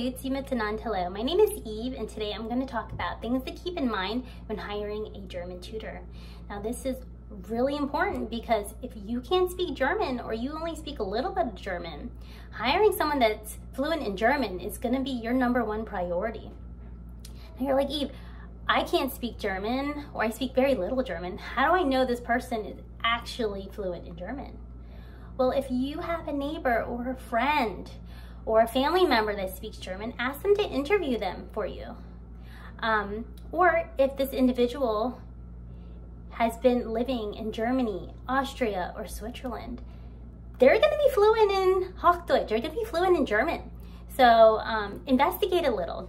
Hello, my name is Eve, and today I'm going to talk about things to keep in mind when hiring a German tutor. Now, this is really important because if you can't speak German or you only speak a little bit of German, hiring someone that's fluent in German is going to be your #1 priority. Now, you're like, Eve, I can't speak German, or I speak very little German. How do I know this person is actually fluent in German? Well, if you have a neighbor or a friend or a family member that speaks German, ask them to interview them for you. Or if this individual has been living in Germany, Austria, or Switzerland, they're gonna be fluent in Hochdeutsch, they're gonna be fluent in German. So investigate a little.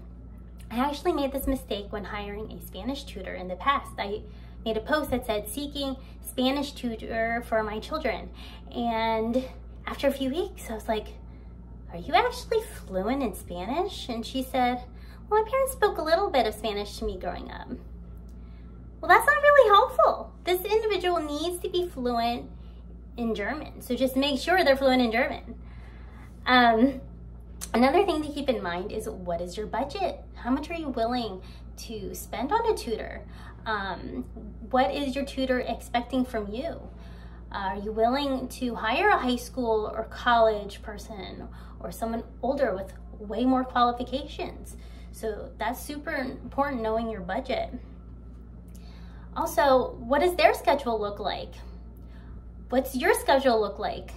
I actually made this mistake when hiring a Spanish tutor in the past. I made a post that said, seeking Spanish tutor for my children. And after a few weeks, I was like, are you actually fluent in Spanish? And she said, well, my parents spoke a little bit of Spanish to me growing up. Well, that's not really helpful. This individual needs to be fluent in German. So just make sure they're fluent in German. Another thing to keep in mind is, what is your budget? How much are you willing to spend on a tutor? What is your tutor expecting from you? Are you willing to hire a high school or college person or someone older with way more qualifications? So that's super important, knowing your budget. Also, what does their schedule look like? What's your schedule look like?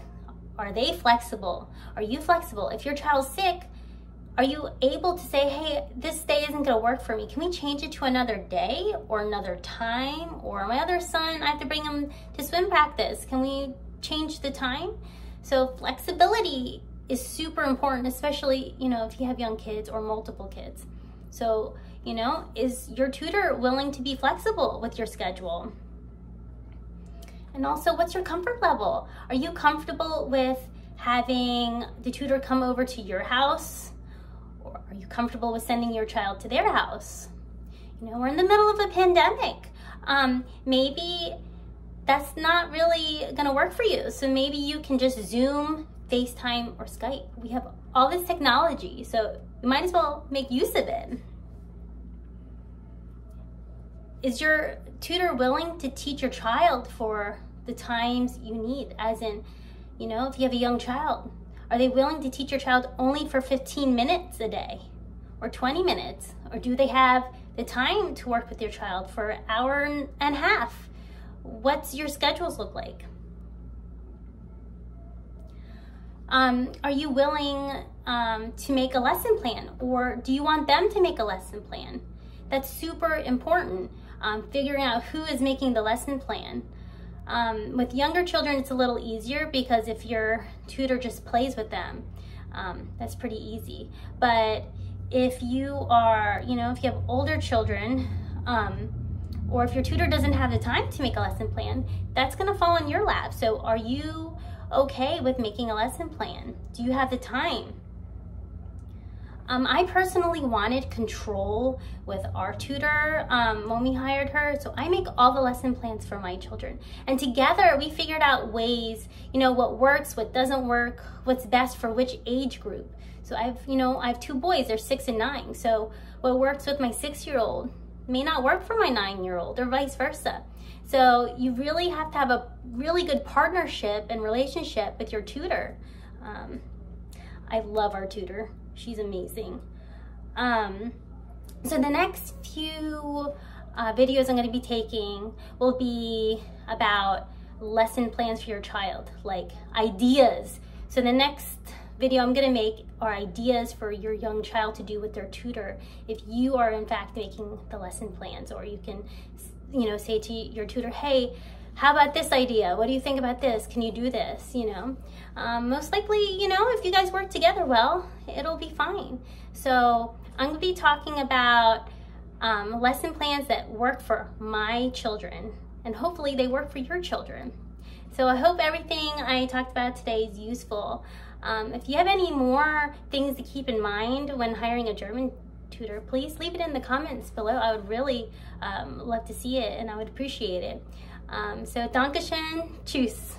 Are they flexible? Are you flexible? If your child's sick, are you able to say, hey, this day isn't gonna work for me. Can we change it to another day or another time? Or my other son, I have to bring him to swim practice. Can we change the time? So flexibility is super important, especially, if you have young kids or multiple kids. So, is your tutor willing to be flexible with your schedule? And also, what's your comfort level? Are you comfortable with having the tutor come over to your house? Or are you comfortable with sending your child to their house? We're in the middle of a pandemic. Maybe that's not really gonna work for you. So maybe you can just Zoom, FaceTime, or Skype. We have all this technology, so you might as well make use of it. Is your tutor willing to teach your child for the times you need? As in, if you have a young child, are they willing to teach your child only for 15 minutes a day or 20 minutes? Or do they have the time to work with your child for an hour and a half? What's your schedules look like? Are you willing to make a lesson plan, or do you want them to make a lesson plan? That's super important, figuring out who is making the lesson plan. With younger children, it's a little easier because if your tutor just plays with them, that's pretty easy. But if you are, if you have older children, or if your tutor doesn't have the time to make a lesson plan, that's gonna fall in your lap. So are you okay with making a lesson plan? Do you have the time? I personally wanted control with our tutor when we hired her, so I make all the lesson plans for my children. And together we figured out ways, what works, what doesn't work, what's best for which age group. So I have 2 boys, they're 6 and 9. So what works with my 6-year-old may not work for my 9-year-old, or vice versa. So you really have to have a really good partnership and relationship with your tutor. I love our tutor. She's amazing. So the next few videos I'm going to be taking will be about lesson plans for your child, like ideas. So the next video I'm going to make are ideas for your young child to do with their tutor if you are in fact making the lesson plans. Or you can, say to your tutor, hey, how about this idea? What do you think about this? Can you do this? Most likely, if you guys work together well, it'll be fine. So I'm gonna be talking about lesson plans that work for my children, and hopefully they work for your children. So I hope everything I talked about today is useful. If you have any more things to keep in mind when hiring a German tutor, please leave it in the comments below. I would really love to see it, and I would appreciate it. So Dankeschön, tschüss.